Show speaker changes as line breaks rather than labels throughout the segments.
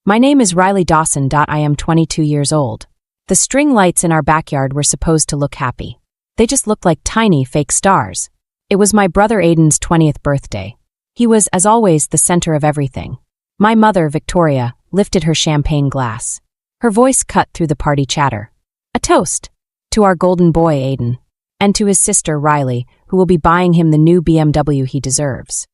My name is Riley Dawson. I am 22 years old. The string lights in our backyard were supposed to look happy. They just looked like tiny fake stars. It was my brother Aiden's 20th birthday. He was, as always, the center of everything. My mother, Victoria, lifted her champagne glass. Her voice cut through the party chatter. A toast to our golden boy Aiden, and to his sister Riley, who will be buying him the new BMW he deserves.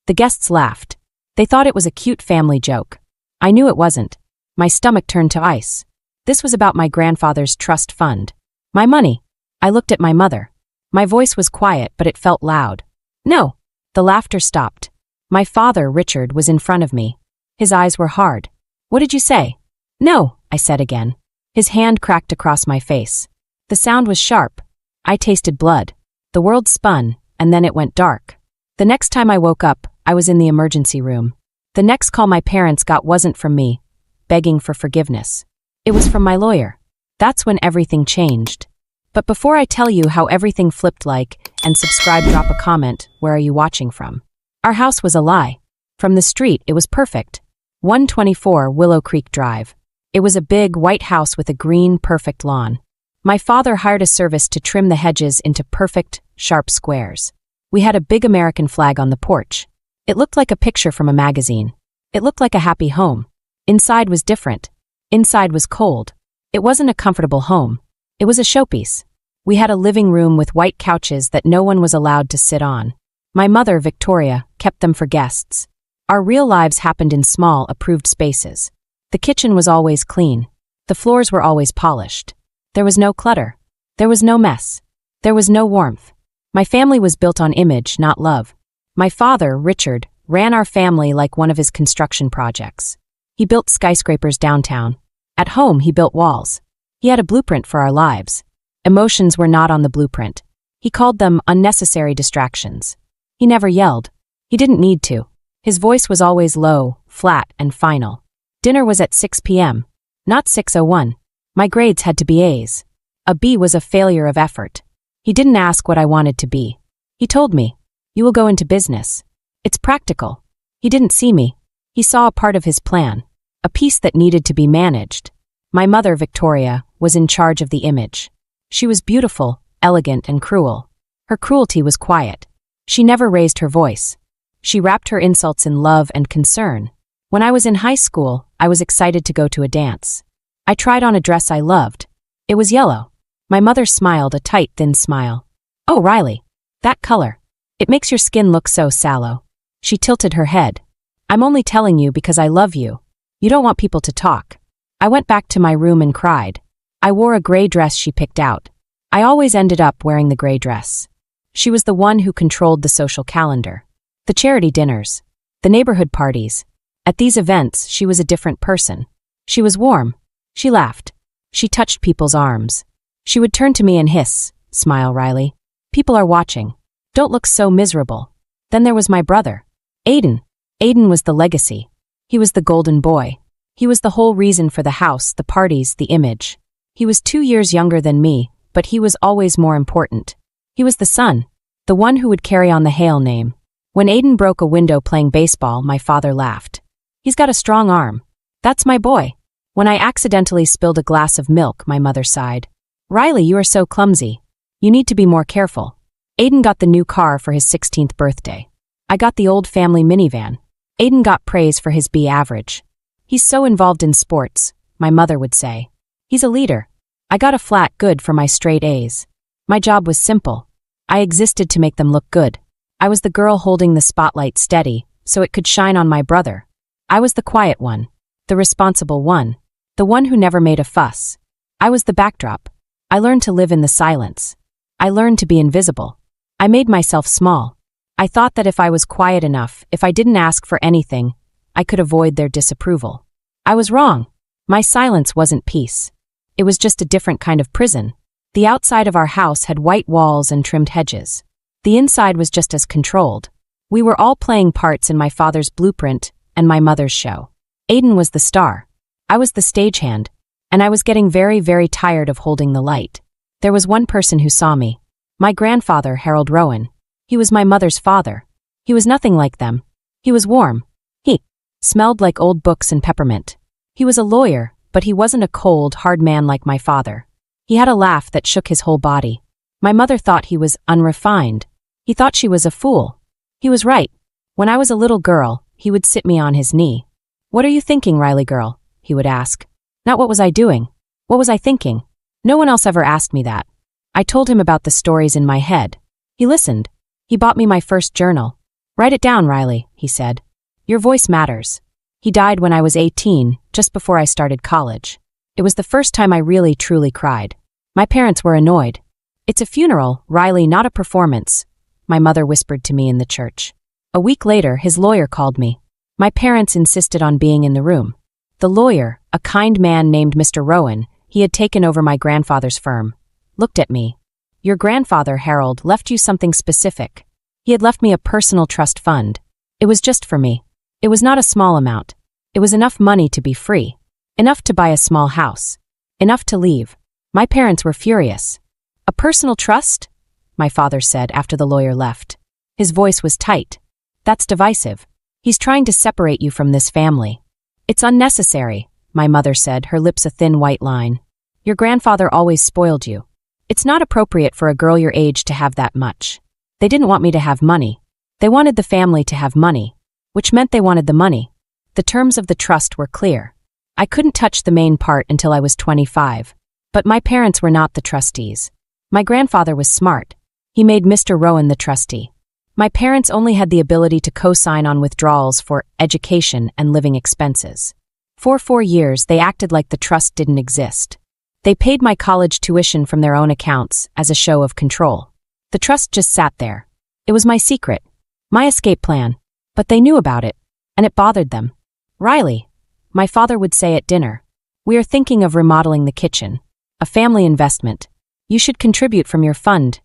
The guests laughed. They thought it was a cute family joke. I knew it wasn't. My stomach turned to ice. This was about my grandfather's trust fund. My money. I looked at my mother. My voice was quiet, but it felt loud. No. The laughter stopped. My father, Richard, was in front of me. His eyes were hard. What did you say? No, I said again. His hand cracked across my face. The sound was sharp. I tasted blood. The world spun, and then it went dark. The next time I woke up, I was in the emergency room. The next call my parents got wasn't from me, begging for forgiveness. It was from my lawyer. That's when everything changed. But before I tell you how everything flipped, like and subscribe, drop a comment, where are you watching from? Our house was a lie. From the street, it was perfect. 124 Willow Creek Drive. It was a big, white house with a green, perfect lawn. My father hired a service to trim the hedges into perfect, sharp squares. We had a big American flag on the porch. It looked like a picture from a magazine. It looked like a happy home. Inside was different. Inside was cold. It wasn't a comfortable home. It was a showpiece. We had a living room with white couches that no one was allowed to sit on. My mother, Victoria, kept them for guests. Our real lives happened in small, approved spaces. The kitchen was always clean. The floors were always polished. There was no clutter. There was no mess. There was no warmth. My family was built on image, not love. My father, Richard, ran our family like one of his construction projects. He built skyscrapers downtown. At home, he built walls. He had a blueprint for our lives. Emotions were not on the blueprint. He called them unnecessary distractions. He never yelled. He didn't need to. His voice was always low, flat, and final. Dinner was at 6 p.m., not 6:01. My grades had to be A's. A B was a failure of effort. He didn't ask what I wanted to be. He told me, "You will go into business. It's practical." He didn't see me. He saw a part of his plan, a piece that needed to be managed. My mother, Victoria, was in charge of the image. She was beautiful, elegant, and cruel. Her cruelty was quiet. She never raised her voice. She wrapped her insults in love and concern. When I was in high school, I was excited to go to a dance. I tried on a dress I loved. It was yellow. My mother smiled, a tight, thin smile. "Oh, Riley, that color. It makes your skin look so sallow." She tilted her head. "I'm only telling you because I love you. You don't want people to talk." I went back to my room and cried. I wore a gray dress she picked out. I always ended up wearing the gray dress. She was the one who controlled the social calendar. The charity dinners. The neighborhood parties. At these events, she was a different person. She was warm. She laughed. She touched people's arms. She would turn to me and hiss, "Smile, Riley. People are watching. Don't look so miserable." Then there was my brother, Aiden. Aiden was the legacy. He was the golden boy. He was the whole reason for the house, the parties, the image. He was 2 years younger than me, but he was always more important. He was the son, the one who would carry on the Hale name. When Aiden broke a window playing baseball, my father laughed. "He's got a strong arm. That's my boy." When I accidentally spilled a glass of milk, my mother sighed. "Riley, you are so clumsy. You need to be more careful." Aiden got the new car for his 16th birthday. I got the old family minivan. Aiden got praise for his B average. "He's so involved in sports," my mother would say. "He's a leader." I got a flat good for my straight A's. My job was simple. I existed to make them look good. I was the girl holding the spotlight steady, so it could shine on my brother. I was the quiet one, the responsible one, the one who never made a fuss. I was the backdrop. I learned to live in the silence. I learned to be invisible. I made myself small. I thought that if I was quiet enough, if I didn't ask for anything, I could avoid their disapproval. I was wrong. My silence wasn't peace. It was just a different kind of prison. The outside of our house had white walls and trimmed hedges. The inside was just as controlled. We were all playing parts in my father's blueprint and my mother's show. Aiden was the star. I was the stagehand, and I was getting very, very tired of holding the light. There was one person who saw me. My grandfather, Harold Rowan. He was my mother's father. He was nothing like them. He was warm. He smelled like old books and peppermint. He was a lawyer, but he wasn't a cold, hard man like my father. He had a laugh that shook his whole body. My mother thought he was unrefined. He thought she was a fool. He was right. When I was a little girl, he would sit me on his knee. "What are you thinking, Riley girl?" he would ask. Not what was I doing. What was I thinking? No one else ever asked me that. I told him about the stories in my head. He listened. He bought me my first journal. "Write it down, Riley," he said. "Your voice matters." He died when I was 18, just before I started college. It was the first time I really, truly cried. My parents were annoyed. "It's a funeral, Riley, not a performance," my mother whispered to me in the church. A week later, his lawyer called me. My parents insisted on being in the room. The lawyer, a kind man named Mr. Rowan, he had taken over my grandfather's firm, looked at me. "Your grandfather, Harold, left you something specific. He had left me a personal trust fund. It was just for me. It was not a small amount. It was enough money to be free. Enough to buy a small house. Enough to leave." My parents were furious. "A personal trust?" my father said after the lawyer left. His voice was tight. "That's divisive. He's trying to separate you from this family." "It's unnecessary," my mother said, her lips a thin white line. "Your grandfather always spoiled you. It's not appropriate for a girl your age to have that much." They didn't want me to have money. They wanted the family to have money, which meant they wanted the money. The terms of the trust were clear. I couldn't touch the main part until I was 25. But my parents were not the trustees. My grandfather was smart. He made Mr. Rowan the trustee. My parents only had the ability to co-sign on withdrawals for education and living expenses. For 4 years, they acted like the trust didn't exist. They paid my college tuition from their own accounts as a show of control. The trust just sat there. It was my secret, my escape plan. But they knew about it, and it bothered them. "Riley," my father would say at dinner, "we are thinking of remodeling the kitchen. A family investment. You should contribute from your fund.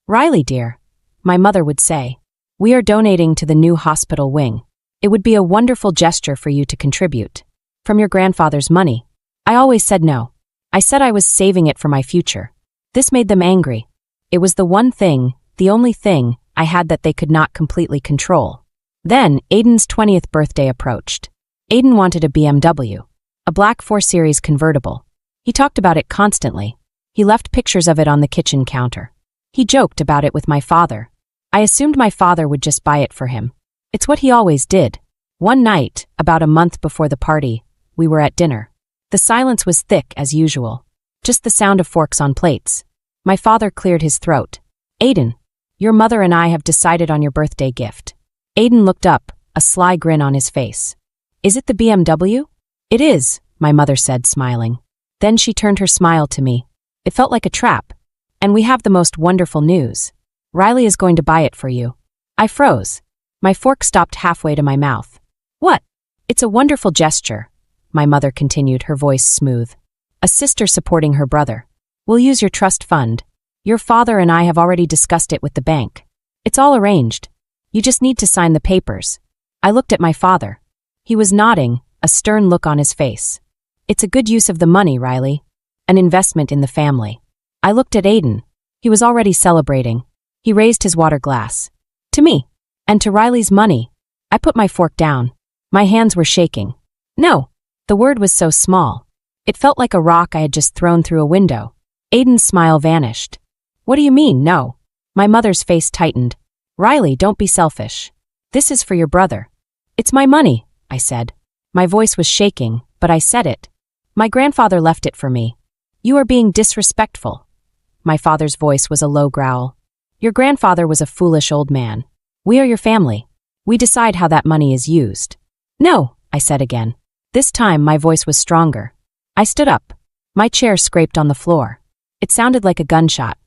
Riley, dear," my mother would say, "we are donating to the new hospital wing. It would be a wonderful gesture for you to contribute. From your grandfather's money." I always said no. I said I was saving it for my future. This made them angry. It was the one thing, the only thing, I had that they could not completely control. Then, Aiden's 20th birthday approached. Aiden wanted a BMW, a black 4 Series convertible. He talked about it constantly. He left pictures of it on the kitchen counter. He joked about it with my father. I assumed my father would just buy it for him. It's what he always did. One night, about a month before the party, we were at dinner. The silence was thick as usual. Just the sound of forks on plates. My father cleared his throat. "Aiden, your mother and I have decided on your birthday gift." Aiden looked up, a sly grin on his face. "Is it the BMW?" "It is," my mother said, smiling. Then she turned her smile to me. It felt like a trap. "And we have the most wonderful news. Riley is going to buy it for you." I froze. My fork stopped halfway to my mouth. "What?" "It's a wonderful gesture," my mother continued, her voice smooth. "A sister supporting her brother. We'll use your trust fund. Your father and I have already discussed it with the bank. It's all arranged. You just need to sign the papers." I looked at my father. He was nodding, a stern look on his face. "It's a good use of the money, Riley. An investment in the family." I looked at Aiden. He was already celebrating. He raised his water glass. "To me. And to Riley's money." I put my fork down. My hands were shaking. "No." The word was so small. It felt like a rock I had just thrown through a window. Aiden's smile vanished. "What do you mean, no?" My mother's face tightened. "Riley, don't be selfish. This is for your brother." "It's my money," I said. My voice was shaking, but I said it. "My grandfather left it for me." "You are being disrespectful." My father's voice was a low growl. "Your grandfather was a foolish old man. We are your family. We decide how that money is used." "No," I said again. This time my voice was stronger. I stood up. My chair scraped on the floor. It sounded like a gunshot.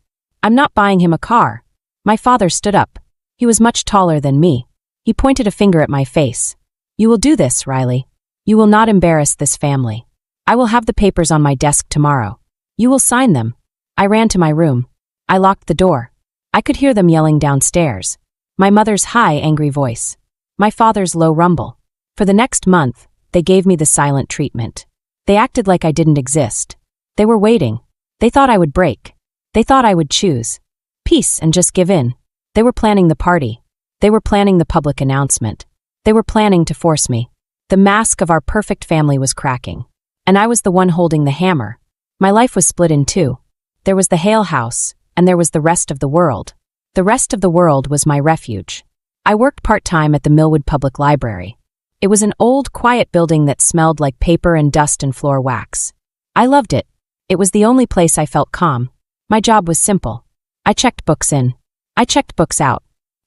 "I'm not buying him a car." My father stood up. He was much taller than me. He pointed a finger at my face. "You will do this, Riley. You will not embarrass this family. I will have the papers on my desk tomorrow. You will sign them." I ran to my room. I locked the door. I could hear them yelling downstairs. My mother's high, angry voice. My father's low rumble. For the next month, they gave me the silent treatment. They acted like I didn't exist. They were waiting. They thought I would break. They thought I would choose peace and just give in. They were planning the party. They were planning the public announcement. They were planning to force me. The mask of our perfect family was cracking. And I was the one holding the hammer. My life was split in two. There was the Hale house, and there was the rest of the world. The rest of the world was my refuge. I worked part-time at the Millwood Public Library. It was an old, quiet building that smelled like paper and dust and floor wax. I loved it. It was the only place I felt calm. My job was simple. I checked books in. I checked books out.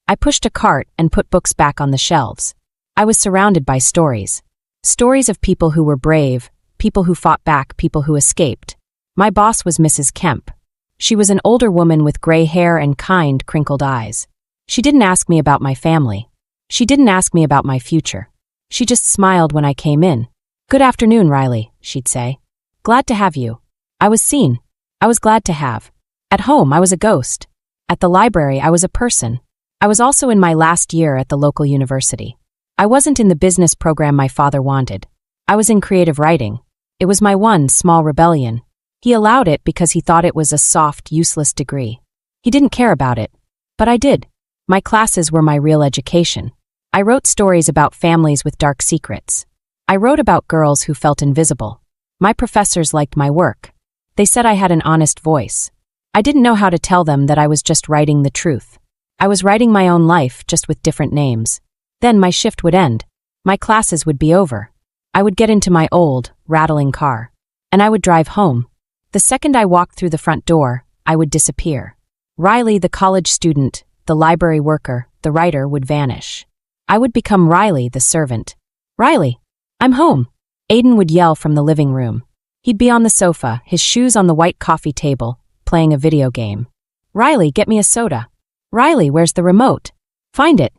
I pushed a cart and put books back on the shelves. I was surrounded by stories. Stories of people who were brave, people who fought back, people who escaped. My boss was Mrs. Kemp. She was an older woman with gray hair and kind, crinkled eyes. She didn't ask me about my family. She didn't ask me about my future. She just smiled when I came in. "Good afternoon, Riley," she'd say. "Glad to have you." I was seen. I was glad to have. At home, I was a ghost. At the library, I was a person. I was also in my last year at the local university. I wasn't in the business program my father wanted. I was in creative writing. It was my one small rebellion. He allowed it because he thought it was a soft, useless degree. He didn't care about it. But I did. My classes were my real education. I wrote stories about families with dark secrets. I wrote about girls who felt invisible. My professors liked my work. They said I had an honest voice. I didn't know how to tell them that I was just writing the truth. I was writing my own life, just with different names. Then my shift would end. My classes would be over. I would get into my old, rattling car. And I would drive home. The second I walked through the front door, I would disappear. Riley, the college student, the library worker, the writer, would vanish. I would become Riley, the servant. "Riley, I'm home," Aiden would yell from the living room. He'd be on the sofa, his shoes on the white coffee table, playing a video game. "Riley, get me a soda." "Riley, where's the remote?" "Find it."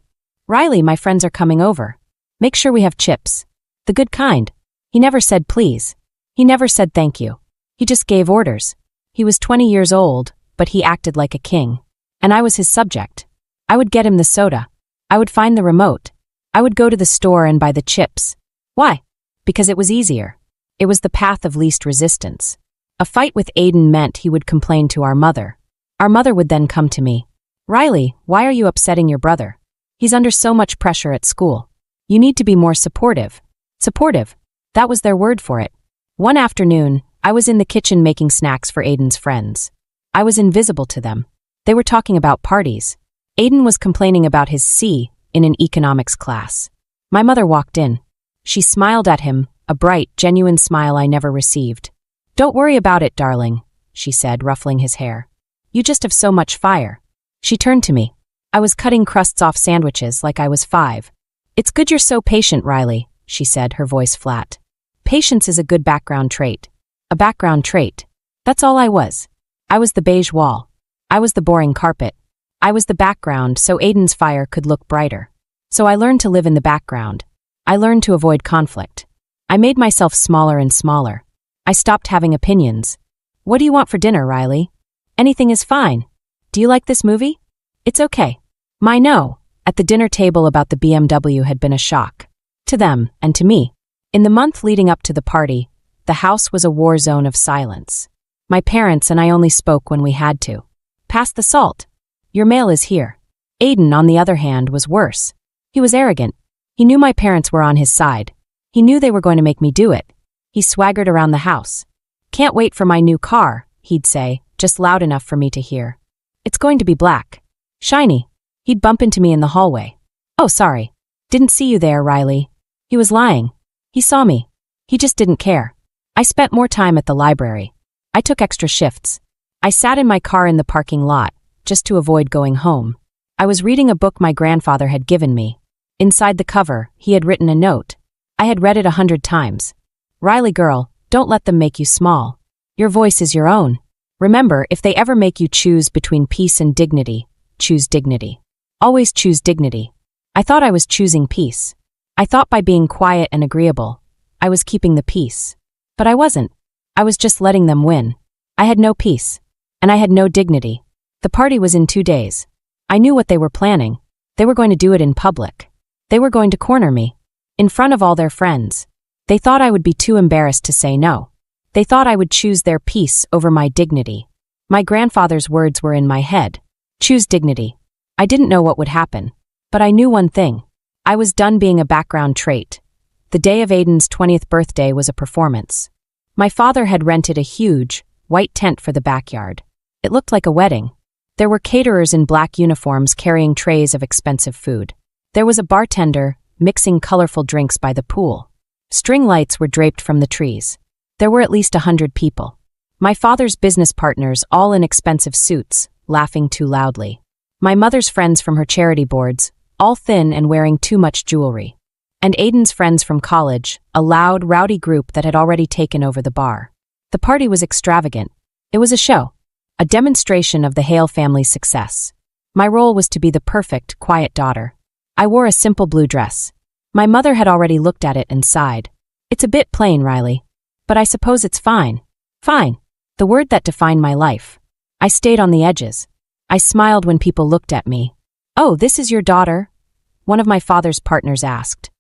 "Riley, my friends are coming over. Make sure we have chips. The good kind." He never said please. He never said thank you. He just gave orders. He was 20 years old, but he acted like a king. And I was his subject. I would get him the soda. I would find the remote. I would go to the store and buy the chips. Why? Because it was easier. It was the path of least resistance. A fight with Aiden meant he would complain to our mother. Our mother would then come to me. "Riley, why are you upsetting your brother? He's under so much pressure at school. You need to be more supportive." Supportive. That was their word for it. One afternoon, I was in the kitchen making snacks for Aiden's friends. I was invisible to them. They were talking about parties. Aiden was complaining about his C in an economics class. My mother walked in. She smiled at him, a bright, genuine smile I never received. "Don't worry about it, darling," she said, ruffling his hair. "You just have so much fire." She turned to me. I was cutting crusts off sandwiches like I was 5. "It's good you're so patient, Riley," she said, her voice flat. Patience is a good background trait. A background trait. That's all I was. I was the beige wall. I was the boring carpet. I was the background so Aiden's fire could look brighter. So I learned to live in the background. I learned to avoid conflict. I made myself smaller and smaller. I stopped having opinions. "What do you want for dinner, Riley?" "Anything is fine." "Do you like this movie?" "It's okay." My no at the dinner table about the BMW had been a shock. To them, and to me. In the month leading up to the party, the house was a war zone of silence. My parents and I only spoke when we had to. "Pass the salt. Your mail is here." Aiden, on the other hand, was worse. He was arrogant. He knew my parents were on his side. He knew they were going to make me do it. He swaggered around the house. "Can't wait for my new car," he'd say, just loud enough for me to hear. "It's going to be black. Shiny." He'd bump into me in the hallway. "Oh, sorry. Didn't see you there, Riley." He was lying. He saw me. He just didn't care. I spent more time at the library. I took extra shifts. I sat in my car in the parking lot, just to avoid going home. I was reading a book my grandfather had given me. Inside the cover, he had written a note. I had read it 100 times. "Riley girl, don't let them make you small. Your voice is your own. Remember, if they ever make you choose between peace and dignity, choose dignity. Always choose dignity." I thought I was choosing peace. I thought by being quiet and agreeable, I was keeping the peace. But I wasn't. I was just letting them win. I had no peace. And I had no dignity. The party was in 2 days. I knew what they were planning. They were going to do it in public. They were going to corner me. In front of all their friends. They thought I would be too embarrassed to say no. They thought I would choose their peace over my dignity. My grandfather's words were in my head. Choose dignity. I didn't know what would happen. But I knew one thing. I was done being a background trait. The day of Aiden's 20th birthday was a performance. My father had rented a huge, white tent for the backyard. It looked like a wedding. There were caterers in black uniforms carrying trays of expensive food. There was a bartender mixing colorful drinks by the pool. String lights were draped from the trees. There were at least 100 people. My father's business partners, all in expensive suits, laughing too loudly. My mother's friends from her charity boards, all thin and wearing too much jewelry. And Aiden's friends from college, a loud, rowdy group that had already taken over the bar. The party was extravagant. It was a show. A demonstration of the Hale family's success. My role was to be the perfect, quiet daughter. I wore a simple blue dress. My mother had already looked at it and sighed. "It's a bit plain, Riley. But I suppose it's fine." Fine. The word that defined my life. I stayed on the edges. I smiled when people looked at me. "Oh, this is your daughter?" one of my father's partners asked.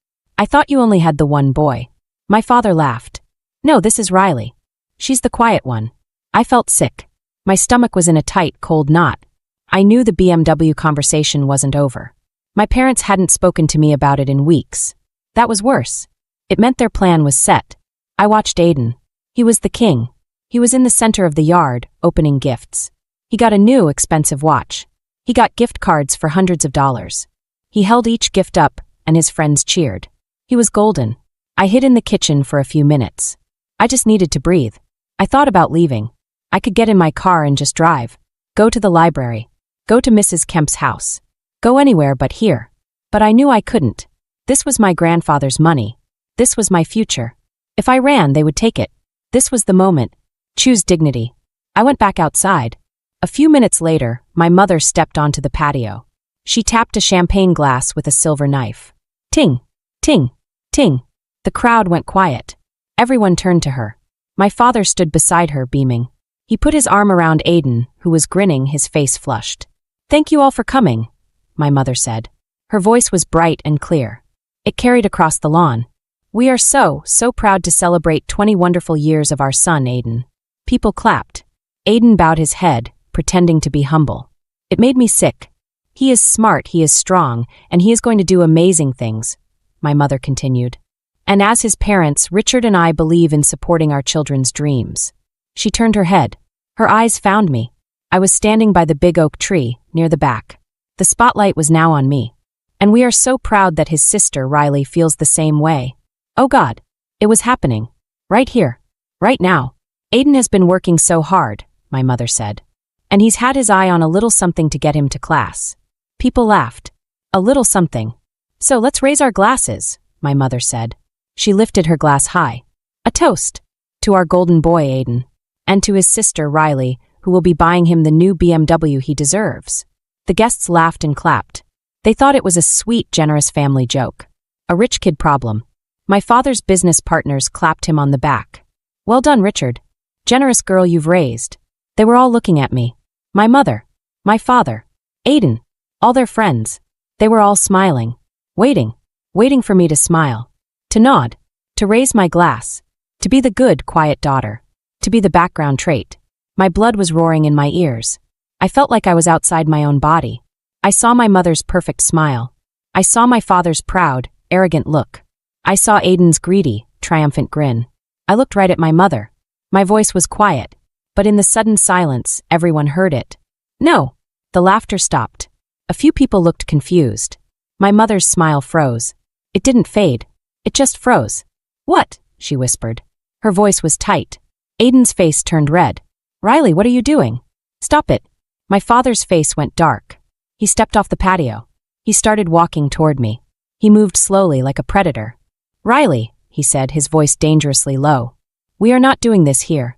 "I thought you only had the one boy." My father laughed. "No, this is Riley. She's the quiet one." I felt sick. My stomach was in a tight, cold knot. I knew the BMW conversation wasn't over. My parents hadn't spoken to me about it in weeks. That was worse. It meant their plan was set. I watched Aiden. He was the king. He was in the center of the yard, opening gifts. He got a new, expensive watch. He got gift cards for hundreds of dollars. He held each gift up, and his friends cheered. He was golden. I hid in the kitchen for a few minutes. I just needed to breathe. I thought about leaving. I could get in my car and just drive. Go to the library. Go to Mrs. Kemp's house. Go anywhere but here. But I knew I couldn't. This was my grandfather's money. This was my future. If I ran, they would take it. This was the moment. Choose dignity. I went back outside. A few minutes later, my mother stepped onto the patio. She tapped a champagne glass with a silver knife. Ting, ting, ting. The crowd went quiet. Everyone turned to her. My father stood beside her, beaming. He put his arm around Aiden, who was grinning, his face flushed. "Thank you all for coming," my mother said. Her voice was bright and clear. It carried across the lawn. "We are so proud to celebrate 20 wonderful years of our son, Aiden." People clapped. Aiden bowed his head, pretending to be humble. It made me sick. "He is smart, he is strong, and he is going to do amazing things," my mother continued. "And as his parents, Richard and I believe in supporting our children's dreams." She turned her head. Her eyes found me. I was standing by the big oak tree, near the back. The spotlight was now on me. "And we are so proud that his sister, Riley, feels the same way." Oh God, it was happening. Right here. Right now. "Aiden has been working so hard," my mother said. "And he's had his eye on a little something to get him to class." People laughed. "A little something. So let's raise our glasses," my mother said. She lifted her glass high. "A toast. To our golden boy, Aiden. And to his sister, Riley, who will be buying him the new BMW he deserves." The guests laughed and clapped. They thought it was a sweet, generous family joke. A rich kid problem. My father's business partners clapped him on the back. "Well done, Richard. Generous girl you've raised." They were all looking at me. My mother. My father. Aiden. All their friends. They were all smiling. Waiting for me to smile. To nod. To raise my glass. To be the good, quiet daughter. To be the background trait. My blood was roaring in my ears. I felt like I was outside my own body. I saw my mother's perfect smile. I saw my father's proud, arrogant look. I saw Aiden's greedy, triumphant grin. I looked right at my mother. My voice was quiet, but in the sudden silence, everyone heard it. "No!" The laughter stopped. A few people looked confused. My mother's smile froze. It didn't fade. It just froze. "What?" she whispered. Her voice was tight. Aiden's face turned red. "Riley, what are you doing? Stop it." My father's face went dark. He stepped off the patio. He started walking toward me. He moved slowly like a predator. "Riley," he said, his voice dangerously low. "We are not doing this here."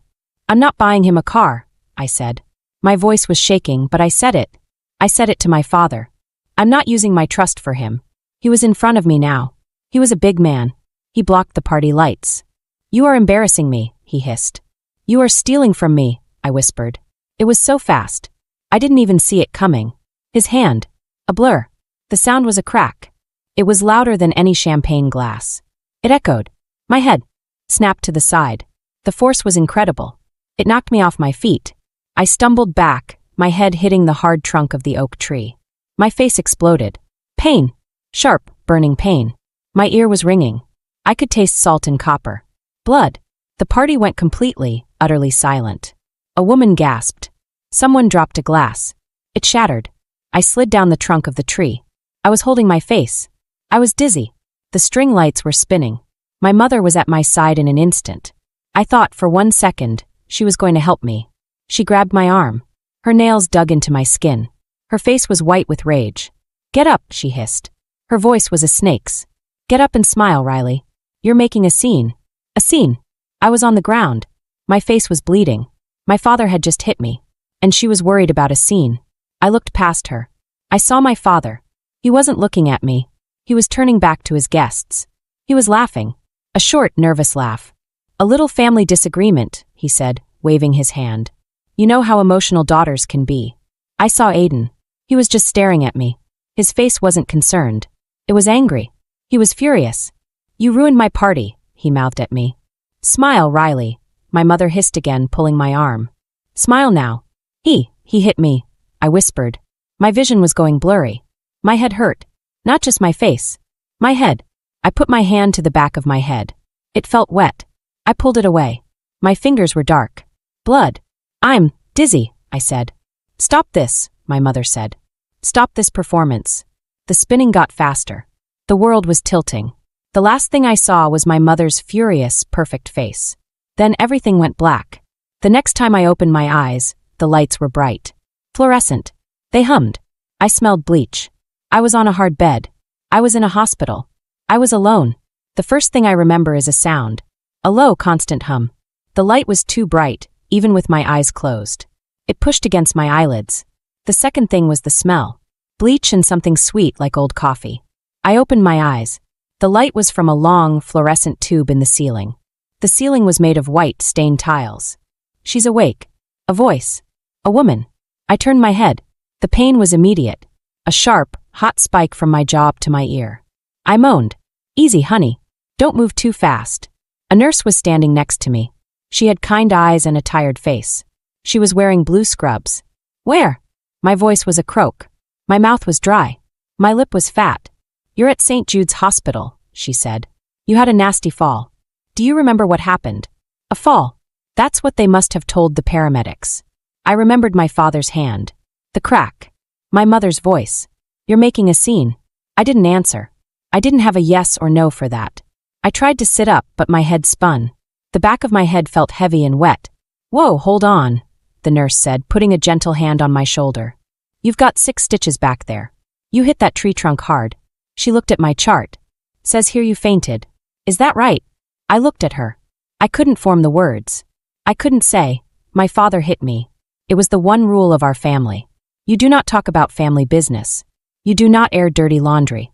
"I'm not buying him a car," I said. My voice was shaking, but I said it. I said it to my father. I'm not using my trust for him. He was in front of me now. He was a big man. He blocked the party lights. "You are embarrassing me," he hissed. "You are stealing from me," I whispered. It was so fast. I didn't even see it coming. His hand. A blur. The sound was a crack. It was louder than any champagne glass. It echoed. My head snapped to the side. The force was incredible. It knocked me off my feet. I stumbled back, my head hitting the hard trunk of the oak tree. My face exploded. Pain. Sharp, burning pain. My ear was ringing. I could taste salt and copper. Blood. The party went completely, utterly silent. A woman gasped. Someone dropped a glass. It shattered. I slid down the trunk of the tree. I was holding my face. I was dizzy. The string lights were spinning. My mother was at my side in an instant. I thought for 1 second she was going to help me. She grabbed my arm. Her nails dug into my skin. Her face was white with rage. "Get up," she hissed. Her voice was a snake's. "Get up and smile, Riley. You're making a scene." A scene. I was on the ground. My face was bleeding. My father had just hit me. And she was worried about a scene. I looked past her. I saw my father. He wasn't looking at me. He was turning back to his guests. He was laughing. A short, nervous laugh. "A little family disagreement," he said, waving his hand. "You know how emotional daughters can be." I saw Aiden. He was just staring at me. His face wasn't concerned. It was angry. He was furious. "You ruined my party," he mouthed at me. "Smile, Riley," my mother hissed again, pulling my arm. "Smile now." He hit me," I whispered. My vision was going blurry. My head hurt. Not just my face. My head. I put my hand to the back of my head. It felt wet. I pulled it away. My fingers were dark. Blood. "I'm dizzy," I said. "Stop this," my mother said. "Stop this performance." The spinning got faster. The world was tilting. The last thing I saw was my mother's furious, perfect face. Then everything went black. The next time I opened my eyes, the lights were bright. Fluorescent. They hummed. I smelled bleach. I was on a hard bed. I was in a hospital. I was alone. The first thing I remember is a sound. A low, constant hum. The light was too bright, even with my eyes closed. It pushed against my eyelids. The second thing was the smell. Bleach and something sweet like old coffee. I opened my eyes. The light was from a long, fluorescent tube in the ceiling. The ceiling was made of white, stained tiles. "She's awake." A voice. A woman. I turned my head. The pain was immediate. A sharp, hot spike from my jaw to my ear. I moaned. "Easy, honey. Don't move too fast." A nurse was standing next to me. She had kind eyes and a tired face. She was wearing blue scrubs. "Where?" My voice was a croak. My mouth was dry. My lip was fat. "You're at St. Jude's Hospital," she said. "You had a nasty fall. Do you remember what happened?" "A fall." That's what they must have told the paramedics. I remembered my father's hand. The crack. My mother's voice. "You're making a scene." I didn't answer. I didn't have a yes or no for that. I tried to sit up, but my head spun. The back of my head felt heavy and wet. "Whoa, hold on," the nurse said, putting a gentle hand on my shoulder. "You've got 6 stitches back there. You hit that tree trunk hard." She looked at my chart. "Says here you fainted. Is that right?" I looked at her. I couldn't form the words. I couldn't say, "My father hit me." It was the one rule of our family. You do not talk about family business. You do not air dirty laundry.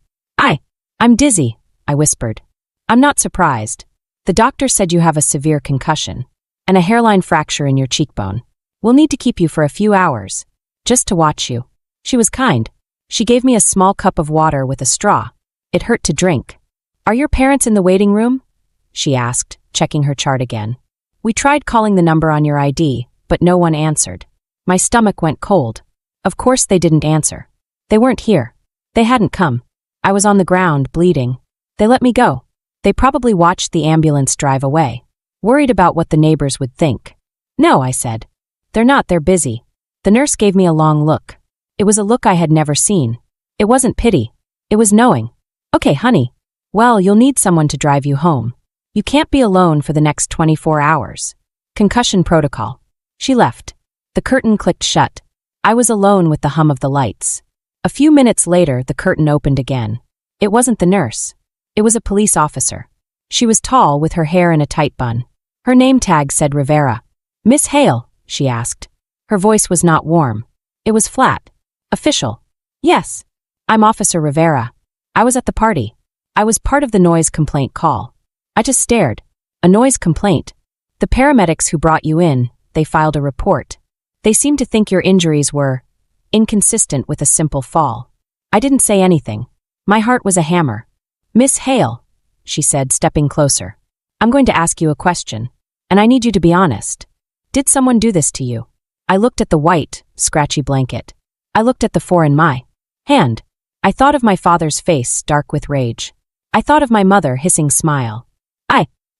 I'm dizzy," I whispered. "I'm not surprised. The doctor said you have a severe concussion and a hairline fracture in your cheekbone. We'll need to keep you for a few hours, just to watch you." She was kind. She gave me a small cup of water with a straw. It hurt to drink. "Are your parents in the waiting room?" she asked, checking her chart again. "We tried calling the number on your ID, but no one answered." My stomach went cold. Of course they didn't answer. They weren't here. They hadn't come. I was on the ground, bleeding. They let me go. They probably watched the ambulance drive away, worried about what the neighbors would think. "No," I said. "They're not, they're busy." The nurse gave me a long look. It was a look I had never seen. It wasn't pity. It was knowing. "Okay, honey. Well, you'll need someone to drive you home. You can't be alone for the next 24 hours. Concussion protocol." She left. The curtain clicked shut. I was alone with the hum of the lights. A few minutes later, the curtain opened again. It wasn't the nurse. It was a police officer. She was tall, with her hair in a tight bun. Her name tag said Rivera. "Miss Hale?" she asked. Her voice was not warm. It was flat. Official. "Yes. I'm Officer Rivera. I was at the party. I was part of the noise complaint call." I just stared. A noise complaint? The paramedics who brought you in, they filed a report. They seemed to think your injuries were inconsistent with a simple fall. I didn't say anything. My heart was a hammer. "Miss Hale," she said, stepping closer. "I'm going to ask you a question, and I need you to be honest. Did someone do this to you?" I looked at the white, scratchy blanket. I looked at the 4 in my hand. I thought of my father's face, dark with rage. I thought of my mother hissing smile.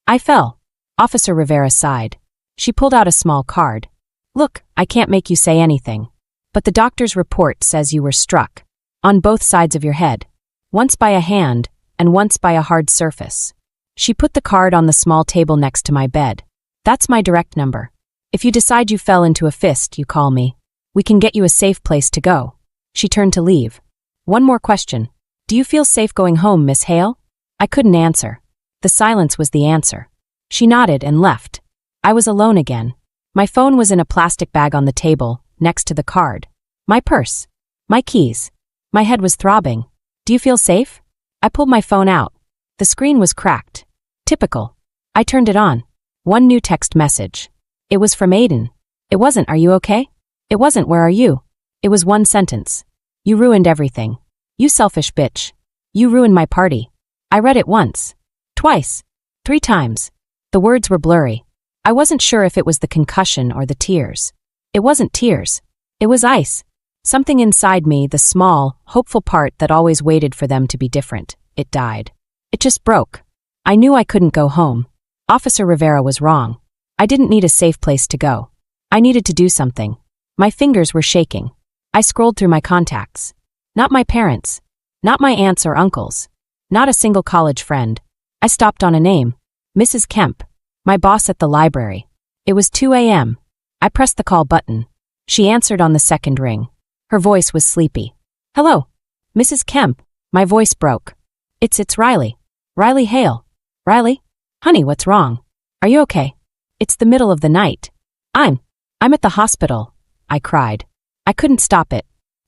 I fell. Officer Rivera sighed. She pulled out a small card. Look, I can't make you say anything. But the doctor's report says you were struck. On both sides of your head. Once by a hand, and once by a hard surface. She put the card on the small table next to my bed. That's my direct number. If you decide you fell into a fist, you call me. We can get you a safe place to go. She turned to leave. One more question. Do you feel safe going home, Miss Hale? I couldn't answer. The silence was the answer. She nodded and left. I was alone again. My phone was in a plastic bag on the table, next to the card. My purse. My keys. My head was throbbing. Do you feel safe? I pulled my phone out. The screen was cracked. Typical. I turned it on. One new text message. It was from Aiden. It wasn't, "Are you okay?" It wasn't, "Where are you?" It was one sentence. "You ruined everything. You selfish bitch. You ruined my party." I read it once. Twice. 3 times. The words were blurry. I wasn't sure if it was the concussion or the tears. It wasn't tears. It was ice. Something inside me, the small, hopeful part that always waited for them to be different, it died. It just broke. I knew I couldn't go home. Officer Rivera was wrong. I didn't need a safe place to go. I needed to do something. My fingers were shaking. I scrolled through my contacts. Not my parents. Not my aunts or uncles. Not a single college friend. I stopped on a name. Mrs. Kemp. My boss at the library. It was 2 a.m. I pressed the call button. She answered on the second ring. Her voice was sleepy. "Hello. Mrs. Kemp." My voice broke. It's Riley. Riley Hale. Riley? Honey, what's wrong? Are you okay? It's the middle of the night. I'm at the hospital, I cried. I couldn't stop it.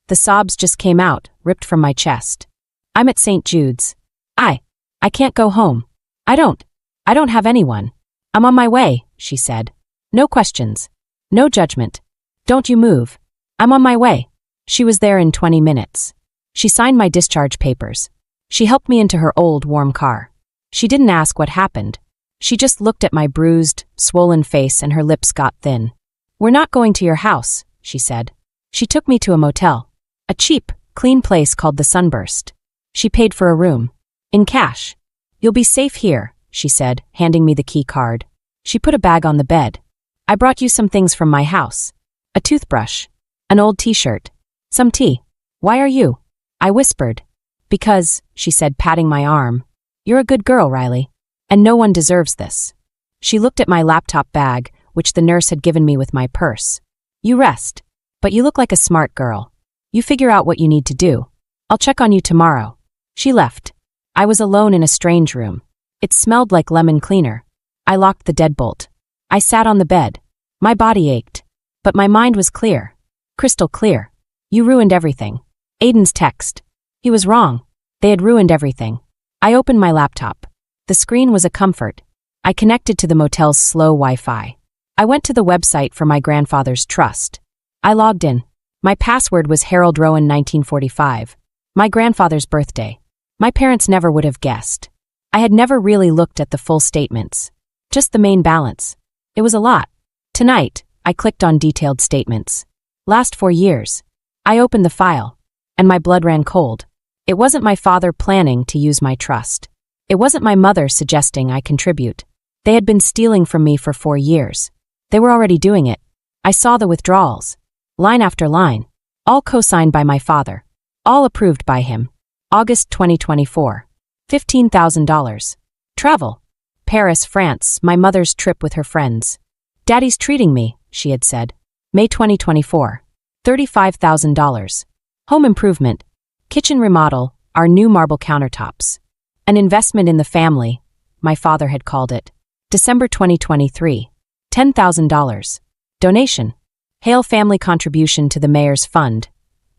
The sobs just came out, ripped from my chest. I'm at St. Jude's. I can't go home. I don't have anyone. I'm on my way, she said. No questions. No judgment. Don't you move. I'm on my way. She was there in 20 minutes. She signed my discharge papers. She helped me into her old, warm car. She didn't ask what happened. She just looked at my bruised, swollen face and her lips got thin. We're not going to your house, she said. She took me to a motel. A cheap, clean place called the Sunburst. She paid for a room. In cash. You'll be safe here, she said, handing me the key card. She put a bag on the bed. I brought you some things from my house. A toothbrush. An old t-shirt. Some tea. Why are you? I whispered. Because, she said, patting my arm. You're a good girl, Riley. And no one deserves this. She looked at my laptop bag, which the nurse had given me with my purse. You rest. But you look like a smart girl. You figure out what you need to do. I'll check on you tomorrow. She left. I was alone in a strange room. It smelled like lemon cleaner. I locked the deadbolt. I sat on the bed. My body ached. But my mind was clear. Crystal clear. You ruined everything. Aiden's text. He was wrong. They had ruined everything. I opened my laptop. The screen was a comfort. I connected to the motel's slow Wi-Fi. I went to the website for my grandfather's trust. I logged in. My password was Harold Rowan 1945. My grandfather's birthday. My parents never would have guessed. I had never really looked at the full statements. Just the main balance. It was a lot. Tonight, I clicked on detailed statements. Last 4 years. I opened the file. And my blood ran cold. It wasn't my father planning to use my trust. It wasn't my mother suggesting I contribute. They had been stealing from me for 4 years. They were already doing it. I saw the withdrawals. Line after line. All co-signed by my father. All approved by him. August 2024. $15,000. Travel. Paris, France, my mother's trip with her friends. Daddy's treating me, she had said. May 2024. $35,000. Home improvement. Kitchen remodel, our new marble countertops. An investment in the family, my father had called it. December 2023. $10,000. Donation. Hale family contribution to the mayor's fund.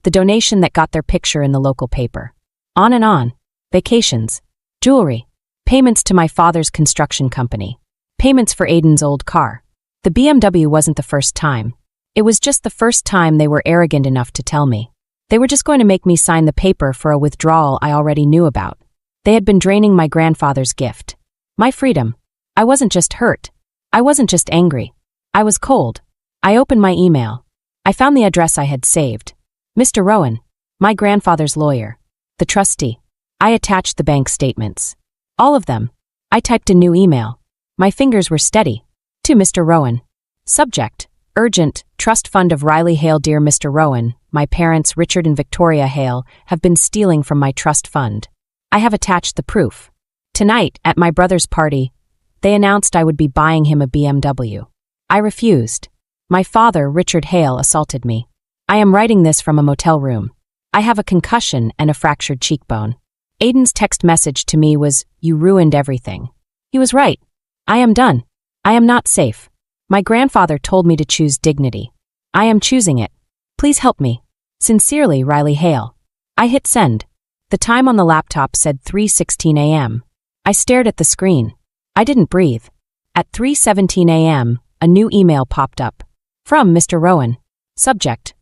The donation that got their picture in the local paper. On and on. Vacations. Jewelry. Payments to my father's construction company. Payments for Aiden's old car. The BMW wasn't the first time. It was just the first time they were arrogant enough to tell me. They were just going to make me sign the paper for a withdrawal I already knew about. They had been draining my grandfather's gift. My freedom. I wasn't just hurt. I wasn't just angry. I was cold. I opened my email. I found the address I had saved. Mr. Rowan. My grandfather's lawyer. The trustee. I attached the bank statements. All of them. I typed a new email. My fingers were steady. To Mr. Rowan. Subject: Urgent, Trust Fund of Riley Hale. Dear Mr. Rowan, my parents, Richard and Victoria Hale, have been stealing from my trust fund. I have attached the proof. Tonight, at my brother's party, they announced I would be buying him a BMW. I refused. My father, Richard Hale, assaulted me. I am writing this from a motel room. I have a concussion and a fractured cheekbone. Aiden's text message to me was, "You ruined everything." He was right. I am done. I am not safe. My grandfather told me to choose dignity. I am choosing it. Please help me. Sincerely, Riley Hale. I hit send. The time on the laptop said 3:16 a.m. I stared at the screen. I didn't breathe. At 3:17 a.m., a new email popped up. From Mr. Rowan. Subject: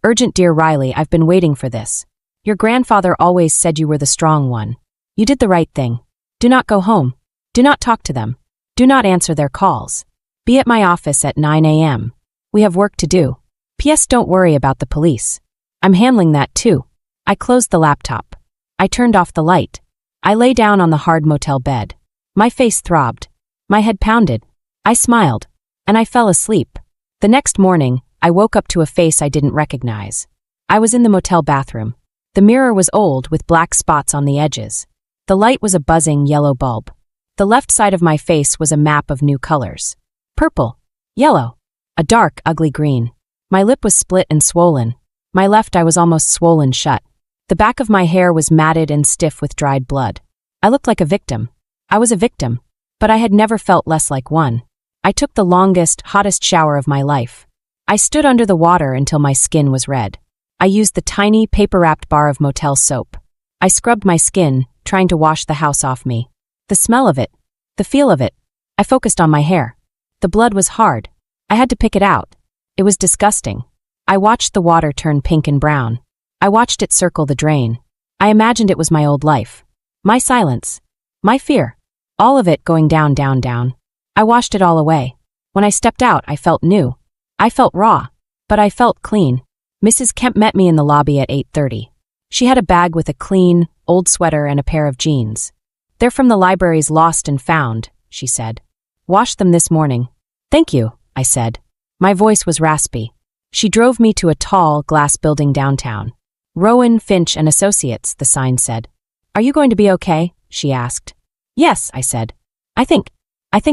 Urgent. Dear Riley, I've been waiting for this. Your grandfather always said you were the strong one. You did the right thing. Do not go home. Do not talk to them. Do not answer their calls. Be at my office at 9 a.m. We have work to do. P.S. Don't worry about the police. I'm handling that too. I closed the laptop. I turned off the light. I lay down on the hard motel bed. My face throbbed. My head pounded. I smiled. And I fell asleep. The next morning, I woke up to a face I didn't recognize. I was in the motel bathroom. The mirror was old with black spots on the edges. The light was a buzzing yellow bulb. The left side of my face was a map of new colors. Purple. Yellow. A dark, ugly green. My lip was split and swollen. My left eye was almost swollen shut. The back of my hair was matted and stiff with dried blood. I looked like a victim. I was a victim. But I had never felt less like one. I took the longest, hottest shower of my life. I stood under the water until my skin was red. I used the tiny, paper-wrapped bar of motel soap. I scrubbed my skin, trying to wash the house off me. The smell of it. The feel of it. I focused on my hair. The blood was hard. I had to pick it out. It was disgusting. I watched the water turn pink and brown. I watched it circle the drain. I imagined it was my old life. My silence. My fear. All of it going down, down, down. I washed it all away. When I stepped out, I felt new. I felt raw. But I felt clean. Mrs. Kemp met me in the lobby at 8:30. She had a bag with a clean, old sweater and a pair of jeans. They're from the library's Lost and Found, she said. Washed them this morning. Thank you, I said. My voice was raspy. She drove me to a tall, glass building downtown. Rowan, Finch and Associates, the sign said. Are you going to be okay? She asked. Yes, I said. I think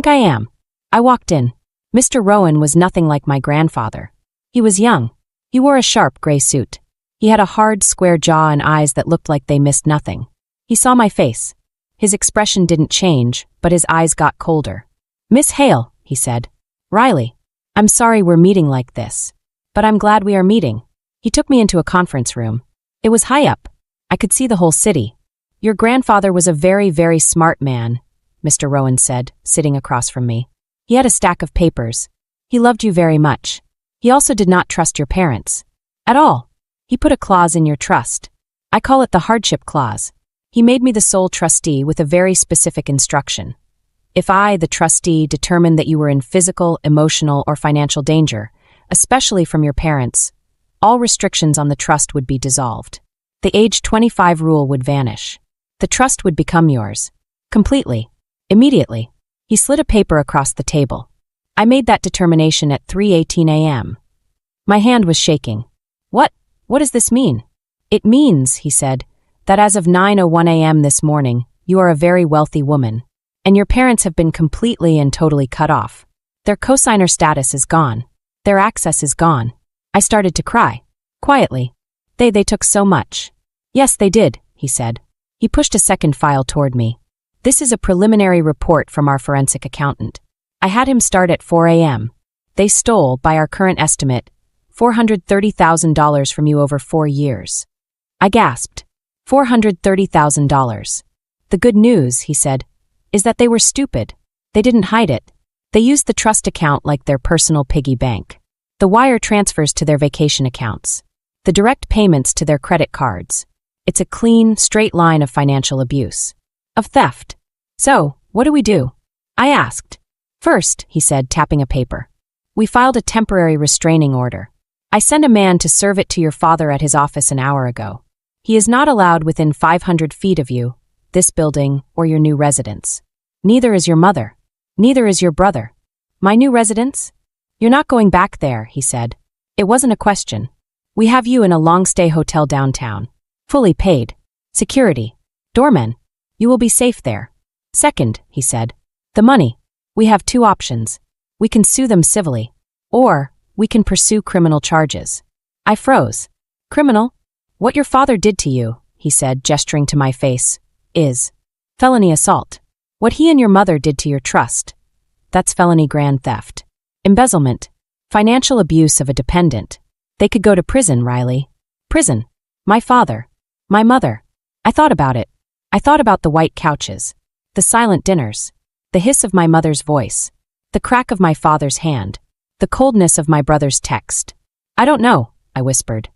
I am. I walked in. Mr. Rowan was nothing like my grandfather. He was young. He wore a sharp gray suit. He had a hard, square jaw and eyes that looked like they missed nothing. He saw my face. His expression didn't change, but his eyes got colder. Miss Hale, he said. Riley, I'm sorry we're meeting like this. But I'm glad we are meeting. He took me into a conference room. It was high up. I could see the whole city. Your grandfather was a very, very smart man, Mr. Rowan said, sitting across from me. He had a stack of papers. He loved you very much. He also did not trust your parents. At all. He put a clause in your trust. I call it the hardship clause. He made me the sole trustee with a very specific instruction. If I, the trustee, determined that you were in physical, emotional, or financial danger, especially from your parents, all restrictions on the trust would be dissolved. The age 25 rule would vanish. The trust would become yours. Completely. Immediately. He slid a paper across the table. I made that determination at 3:18 a.m. My hand was shaking. What does this mean? It means, he said, that as of 9:01 a.m. this morning, you are a very wealthy woman, and your parents have been completely and totally cut off. Their cosigner status is gone. Their access is gone. I started to cry. Quietly. They took so much. Yes, they did, he said. He pushed a second file toward me. This is a preliminary report from our forensic accountant. I had him start at 4 a.m. They stole, by our current estimate, $430,000 from you over 4 years. I gasped. $430,000. The good news, he said, is that they were stupid. They didn't hide it. They used the trust account like their personal piggy bank. The wire transfers to their vacation accounts. The direct payments to their credit cards. It's a clean, straight line of financial abuse. Of theft. So, what do we do? I asked. First, he said, tapping a paper. We filed a temporary restraining order. I sent a man to serve it to your father at his office an hour ago. He is not allowed within 500 feet of you, this building, or your new residence. Neither is your mother. Neither is your brother. My new residence? You're not going back there, he said. It wasn't a question. We have you in a long-stay hotel downtown. Fully paid. Security. Doormen. You will be safe there. Second, he said. The money. We have two options. We can sue them civilly. Or, we can pursue criminal charges. I froze. Criminal? What your father did to you, he said, gesturing to my face, is felony assault. What he and your mother did to your trust. That's felony grand theft. Embezzlement. Financial abuse of a dependent. They could go to prison, Riley. Prison. My father. My mother. I thought about it. I thought about the white couches. The silent dinners. The hiss of my mother's voice. The crack of my father's hand. The coldness of my brother's text. I don't know, I whispered.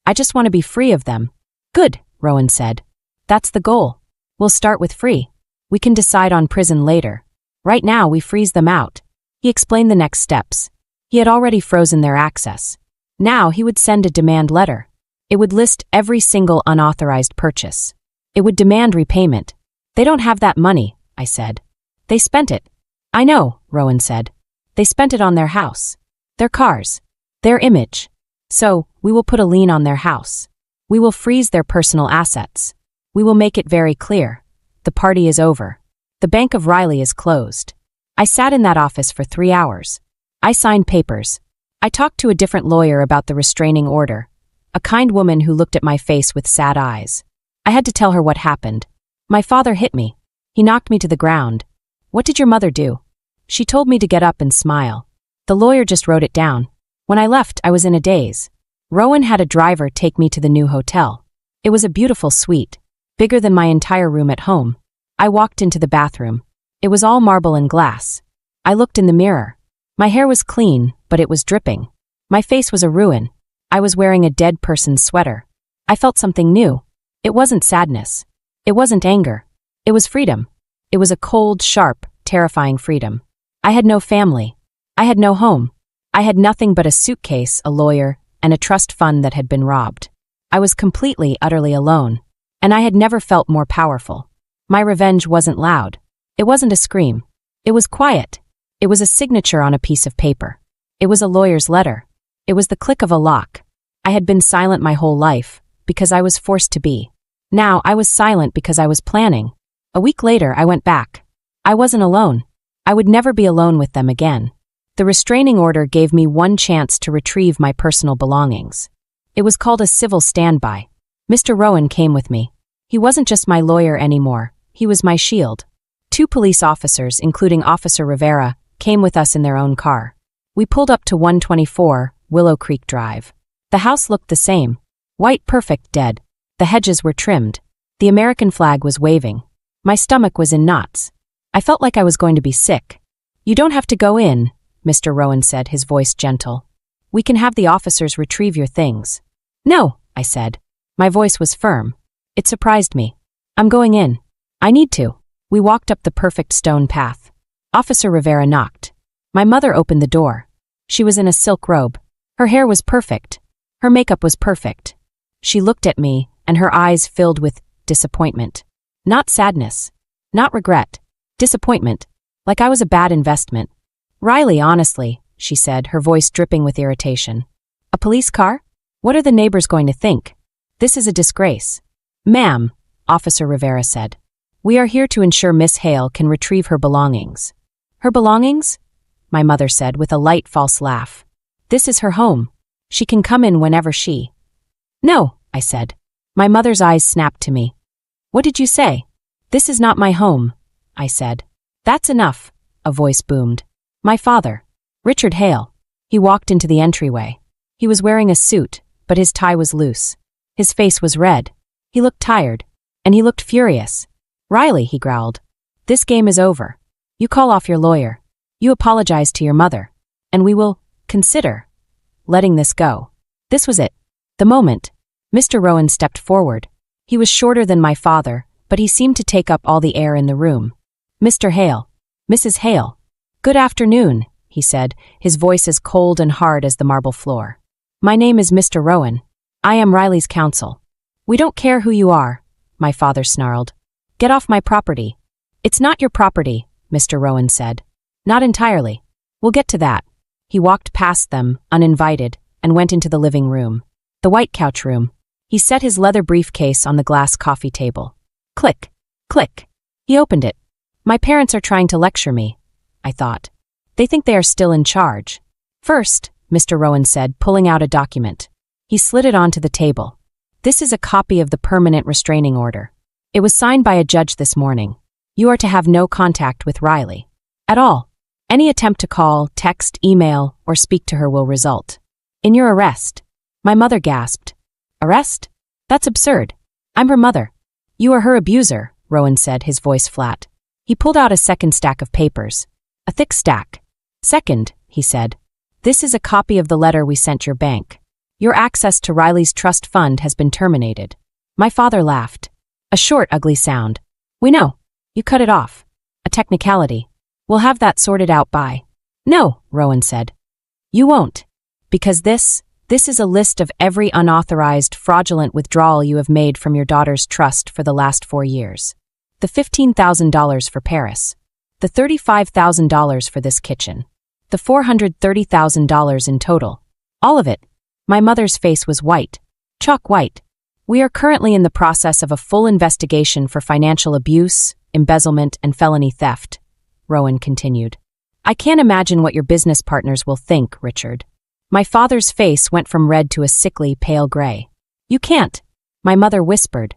I just want to be free of them. Good, Rowan said. That's the goal. We'll start with free. We can decide on prison later. Right now, we freeze them out. He explained the next steps. He had already frozen their access. Now he would send a demand letter. It would list every single unauthorized purchase. It would demand repayment. They don't have that money, I said. They spent it. I know, Rowan said. They spent it on their house. Their cars. Their image. So, we will put a lien on their house. We will freeze their personal assets. We will make it very clear. The party is over. The Bank of Riley is closed. I sat in that office for 3 hours. I signed papers. I talked to a different lawyer about the restraining order, a kind woman who looked at my face with sad eyes. I had to tell her what happened. My father hit me. He knocked me to the ground. What did your mother do? She told me to get up and smile. The lawyer just wrote it down. When I left, I was in a daze. Rowan had a driver take me to the new hotel. It was a beautiful suite, bigger than my entire room at home. I walked into the bathroom. It was all marble and glass. I looked in the mirror. My hair was clean, but it was dripping. My face was a ruin. I was wearing a dead person's sweater. I felt something new. It wasn't sadness. It wasn't anger. It was freedom. It was a cold, sharp, terrifying freedom. I had no family. I had no home. I had nothing but a suitcase, a lawyer, and a trust fund that had been robbed. I was completely, utterly alone. And I had never felt more powerful. My revenge wasn't loud. It wasn't a scream. It was quiet. It was a signature on a piece of paper. It was a lawyer's letter. It was the click of a lock. I had been silent my whole life, because I was forced to be. Now I was silent because I was planning. A week later, I went back. I wasn't alone. I would never be alone with them again. The restraining order gave me one chance to retrieve my personal belongings. It was called a civil standby. Mr. Rowan came with me. He wasn't just my lawyer anymore. He was my shield. 2 police officers, including Officer Rivera, came with us in their own car. We pulled up to 124 Willow Creek Drive. The house looked the same. White, perfect, dead. The hedges were trimmed. The American flag was waving. My stomach was in knots. I felt like I was going to be sick. You don't have to go in, Mr. Rowan said, his voice gentle. We can have the officers retrieve your things. No, I said. My voice was firm. It surprised me. I'm going in. I need to. We walked up the perfect stone path. Officer Rivera knocked. My mother opened the door. She was in a silk robe. Her hair was perfect. Her makeup was perfect. She looked at me, and her eyes filled with disappointment. Not sadness. Not regret. Disappointment. Like I was a bad investment. Riley, honestly, she said, her voice dripping with irritation. A police car? What are the neighbors going to think? This is a disgrace. Ma'am, Officer Rivera said. We are here to ensure Miss Hale can retrieve her belongings. Her belongings? My mother said with a light, false laugh. This is her home. She can come in whenever she... No, I said. My mother's eyes snapped to me. What did you say? This is not my home, I said. That's enough, a voice boomed. My father, Richard Hale. He walked into the entryway. He was wearing a suit, but his tie was loose. His face was red. He looked tired, and he looked furious. Riley, he growled. This game is over. You call off your lawyer. You apologize to your mother. And we will consider letting this go. This was it. The moment. Mr. Rowan stepped forward. He was shorter than my father, but he seemed to take up all the air in the room. Mr. Hale. Mrs. Hale. Good afternoon, he said, his voice as cold and hard as the marble floor. My name is Mr. Rowan. I am Riley's counsel. We don't care who you are, my father snarled. Get off my property. It's not your property, Mr. Rowan said. Not entirely. We'll get to that. He walked past them, uninvited, and went into the living room. The white couch room. He set his leather briefcase on the glass coffee table. Click. Click. He opened it. My parents are trying to lecture me, I thought. They think they are still in charge. First, Mr. Rowan said, pulling out a document. He slid it onto the table. This is a copy of the permanent restraining order. It was signed by a judge this morning. You are to have no contact with Riley. At all. Any attempt to call, text, email, or speak to her will result in your arrest. My mother gasped. Arrest? That's absurd. I'm her mother. You are her abuser, Rowan said, his voice flat. He pulled out a second stack of papers. A thick stack. Second, he said. This is a copy of the letter we sent your bank. Your access to Riley's trust fund has been terminated. My father laughed. A short, ugly sound. We know. You cut it off. A technicality. We'll have that sorted out by. No, Rowan said. You won't. Because this is a list of every unauthorized, fraudulent withdrawal you have made from your daughter's trust for the last 4 years. The $15,000 for Paris. The $35,000 for this kitchen. The $430,000 in total. All of it. My mother's face was white. Chalk white. We are currently in the process of a full investigation for financial abuse, embezzlement, and felony theft, Rowan continued. I can't imagine what your business partners will think, Richard. My father's face went from red to a sickly, pale gray. You can't, my mother whispered.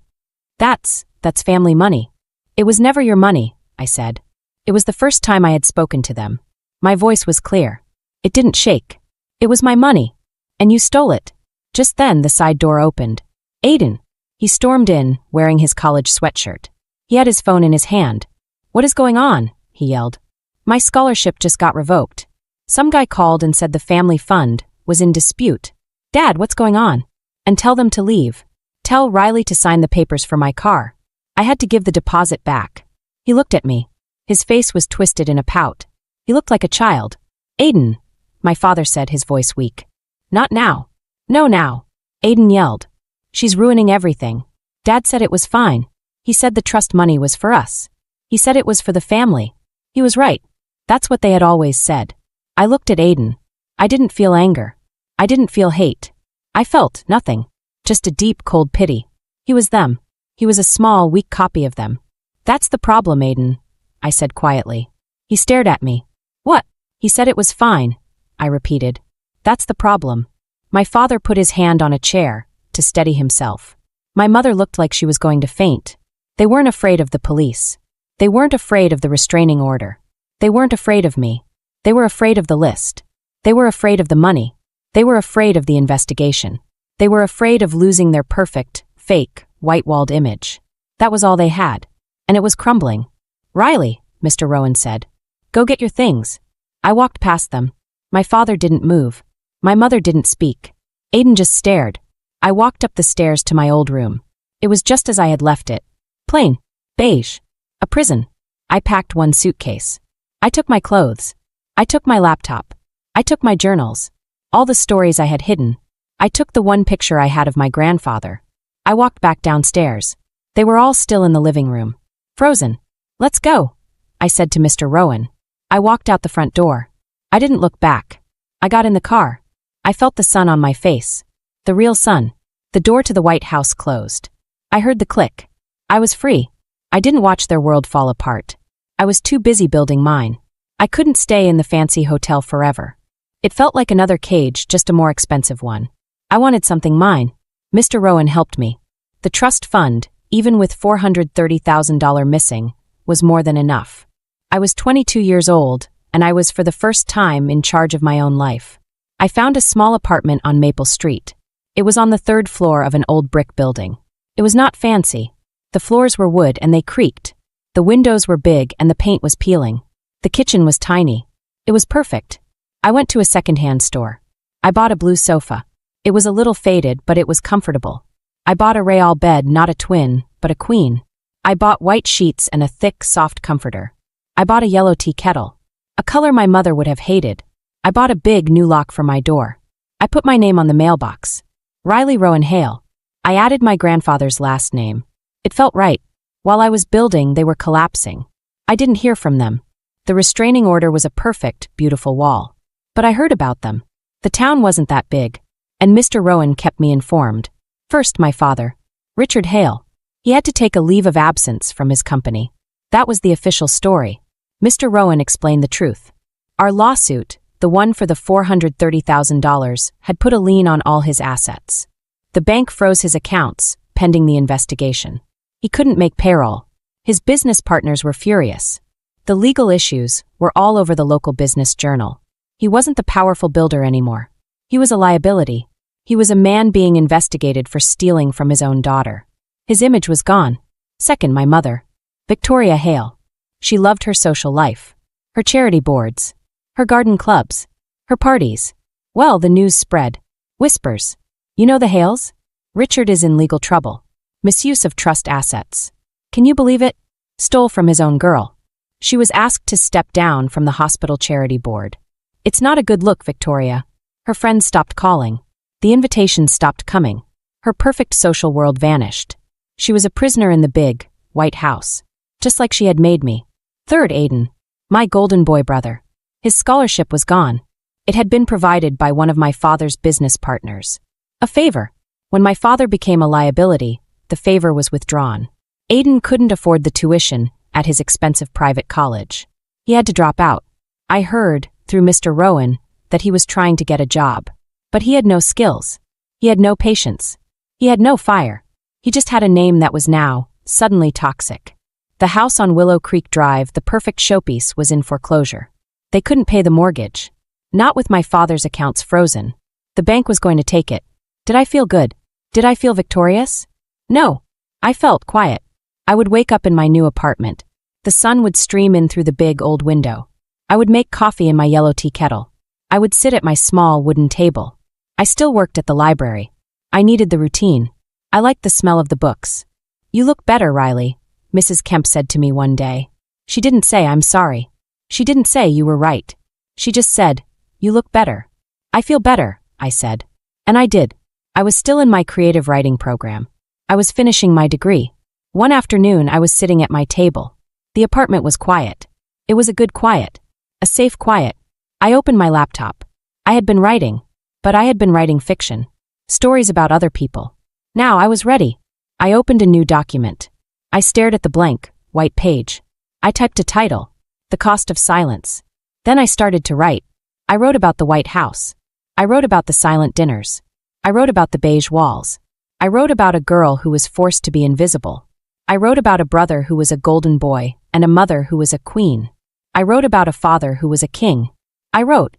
That's family money. It was never your money, I said. It was the first time I had spoken to them. My voice was clear. It didn't shake. It was my money. And you stole it. Just then the side door opened. Aiden. He stormed in, wearing his college sweatshirt. He had his phone in his hand. What is going on? He yelled. My scholarship just got revoked. Some guy called and said the family fund was in dispute. Dad, what's going on? And tell them to leave. Tell Riley to sign the papers for my car. I had to give the deposit back. He looked at me. His face was twisted in a pout. He looked like a child. Aiden, my father said, his voice weak. Not now. No, now. Aiden yelled. She's ruining everything. Dad said it was fine. He said the trust money was for us. He said it was for the family. He was right. That's what they had always said. I looked at Aiden. I didn't feel anger. I didn't feel hate. I felt nothing. Just a deep, cold pity. He was them. He was a small, weak copy of them. That's the problem, Aiden, I said quietly. He stared at me. What? He said it was fine, I repeated. That's the problem. My father put his hand on a chair to steady himself. My mother looked like she was going to faint. They weren't afraid of the police. They weren't afraid of the restraining order. They weren't afraid of me. They were afraid of the list. They were afraid of the money. They were afraid of the investigation. They were afraid of losing their perfect, fake, white-walled image. That was all they had. And it was crumbling. Riley, Mr. Rowan said. Go get your things. I walked past them. My father didn't move. My mother didn't speak. Aiden just stared. I walked up the stairs to my old room. It was just as I had left it. Plain. Beige. A prison. I packed one suitcase. I took my clothes. I took my laptop. I took my journals. All the stories I had hidden. I took the one picture I had of my grandfather. I walked back downstairs. They were all still in the living room. Frozen. Let's go, I said to Mr. Rowan. I walked out the front door. I didn't look back. I got in the car. I felt the sun on my face. The real sun. The door to the White House closed. I heard the click. I was free. I didn't watch their world fall apart. I was too busy building mine. I couldn't stay in the fancy hotel forever. It felt like another cage, just a more expensive one. I wanted something mine. Mr. Rowan helped me. The trust fund, even with $430,000 missing, was more than enough. I was 22 years old, and I was for the first time in charge of my own life. I found a small apartment on Maple Street. It was on the 3rd floor of an old brick building. It was not fancy. The floors were wood and they creaked. The windows were big and the paint was peeling. The kitchen was tiny. It was perfect. I went to a second-hand store. I bought a blue sofa. It was a little faded, but it was comfortable. I bought a Real bed, not a twin, but a queen. I bought white sheets and a thick, soft comforter. I bought a yellow tea kettle, a color my mother would have hated. I bought a big new lock for my door. I put my name on the mailbox. Riley Rowan Hale. I added my grandfather's last name. It felt right. While I was building, they were collapsing. I didn't hear from them. The restraining order was a perfect, beautiful wall. But I heard about them. The town wasn't that big. And Mr. Rowan kept me informed. First, my father, Richard Hale. He had to take a leave of absence from his company. That was the official story. Mr. Rowan explained the truth. Our lawsuit, the one for the $430,000, had put a lien on all his assets. The bank froze his accounts, pending the investigation. He couldn't make payroll. His business partners were furious. The legal issues were all over the local business journal. He wasn't the powerful builder anymore. He was a liability. He was a man being investigated for stealing from his own daughter. His image was gone. Second, my mother, Victoria Hale. She loved her social life, her charity boards, her garden clubs, her parties. Well, the news spread. Whispers. You know the Hales? Richard is in legal trouble. Misuse of trust assets. Can you believe it? Stole from his own girl. She was asked to step down from the hospital charity board. It's not a good look, Victoria. Her friends stopped calling. The invitations stopped coming. Her perfect social world vanished. She was a prisoner in the big, white house. Just like she had made me. Third, Aiden. My golden boy brother. His scholarship was gone. It had been provided by one of my father's business partners. A favor. When my father became a liability, the favor was withdrawn. Aiden couldn't afford the tuition at his expensive private college. He had to drop out. I heard, through Mr. Rowan, that he was trying to get a job. But he had no skills. He had no patience. He had no fire. He just had a name that was now, suddenly toxic. The house on Willow Creek Drive, the perfect showpiece, was in foreclosure. They couldn't pay the mortgage. Not with my father's accounts frozen. The bank was going to take it. Did I feel good? Did I feel victorious? No. I felt quiet. I would wake up in my new apartment. The sun would stream in through the big old window. I would make coffee in my yellow tea kettle. I would sit at my small wooden table. I still worked at the library. I needed the routine. I liked the smell of the books. You look better, Riley, Mrs. Kemp said to me one day. She didn't say, I'm sorry. She didn't say you were right. She just said, you look better. I feel better, I said. And I did. I was still in my creative writing program. I was finishing my degree. One afternoon, I was sitting at my table. The apartment was quiet. It was a good quiet. A safe quiet. I opened my laptop. I had been writing, but I had been writing fiction. Stories about other people. Now I was ready. I opened a new document. I stared at the blank, white page. I typed a title, The Cost of Silence. Then I started to write. I wrote about the White House. I wrote about the silent dinners. I wrote about the beige walls. I wrote about a girl who was forced to be invisible. I wrote about a brother who was a golden boy and a mother who was a queen. I wrote about a father who was a king. I wrote.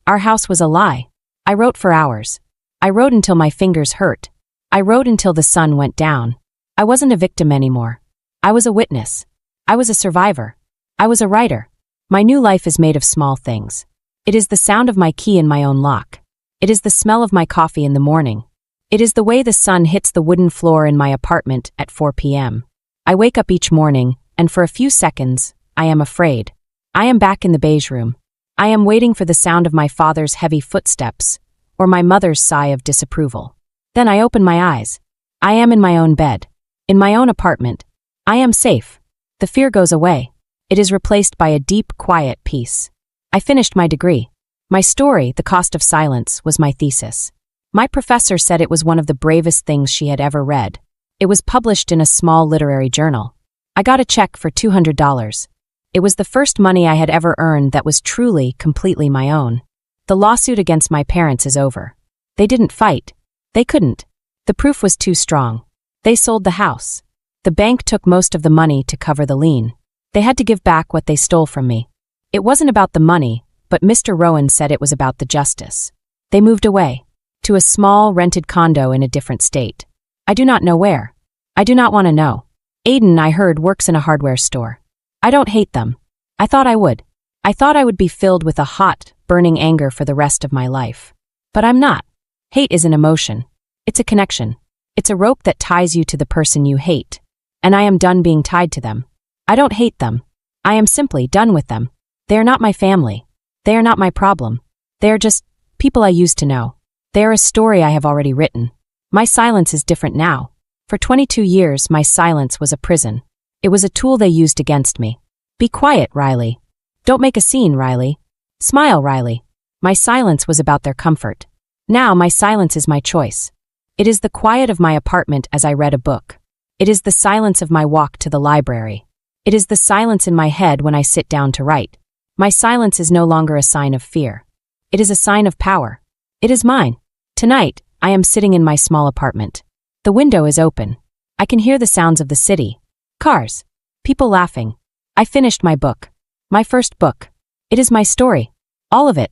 Our house was a lie. I wrote for hours. I wrote until my fingers hurt. I wrote until the sun went down. I wasn't a victim anymore. I was a witness. I was a survivor. I was a writer. My new life is made of small things. It is the sound of my key in my own lock. It is the smell of my coffee in the morning. It is the way the sun hits the wooden floor in my apartment at 4 p.m. I wake up each morning, and for a few seconds, I am afraid. I am back in the beige room. I am waiting for the sound of my father's heavy footsteps, or my mother's sigh of disapproval. Then I open my eyes. I am in my own bed. In my own apartment. I am safe. The fear goes away. It is replaced by a deep, quiet peace. I finished my degree. My story, The Cost of Silence, was my thesis. My professor said it was one of the bravest things she had ever read. It was published in a small literary journal. I got a check for $200. It was the first money I had ever earned that was truly, completely my own. The lawsuit against my parents is over. They didn't fight. They couldn't. The proof was too strong. They sold the house. The bank took most of the money to cover the lien. They had to give back what they stole from me. It wasn't about the money, but Mr. Rowan said it was about the justice. They moved away. To a small, rented condo in a different state. I do not know where. I do not want to know. Aiden, I heard, works in a hardware store. I don't hate them. I thought I would. I thought I would be filled with a hot, burning anger for the rest of my life. But I'm not. Hate is an emotion. It's a connection. It's a rope that ties you to the person you hate. And I am done being tied to them. I don't hate them. I am simply done with them. They are not my family. They are not my problem. They are just people I used to know. They are a story I have already written. My silence is different now. For 22 years, my silence was a prison. It was a tool they used against me. Be quiet, Riley. Don't make a scene, Riley. Smile, Riley. My silence was about their comfort. Now my silence is my choice. It is the quiet of my apartment as I read a book. It is the silence of my walk to the library. It is the silence in my head when I sit down to write. My silence is no longer a sign of fear. It is a sign of power. It is mine. Tonight, I am sitting in my small apartment. The window is open. I can hear the sounds of the city. Cars. People laughing. I finished my book. My first book. It is my story. All of it.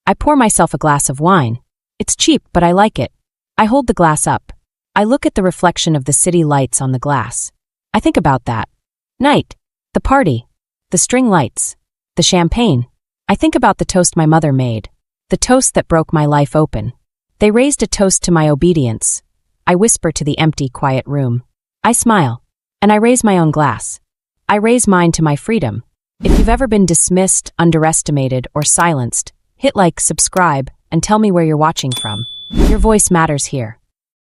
I pour myself a glass of wine. It's cheap, but I like it. I hold the glass up. I look at the reflection of the city lights on the glass. I think about that. Night. The party. The string lights. The champagne. I think about the toast my mother made. The toast that broke my life open. They raised a toast to my obedience. I whisper to the empty, quiet room. I smile. And I raise my own glass. I raise mine to my freedom. If you've ever been dismissed, underestimated, or silenced, hit like, subscribe, and tell me where you're watching from. Your voice matters here.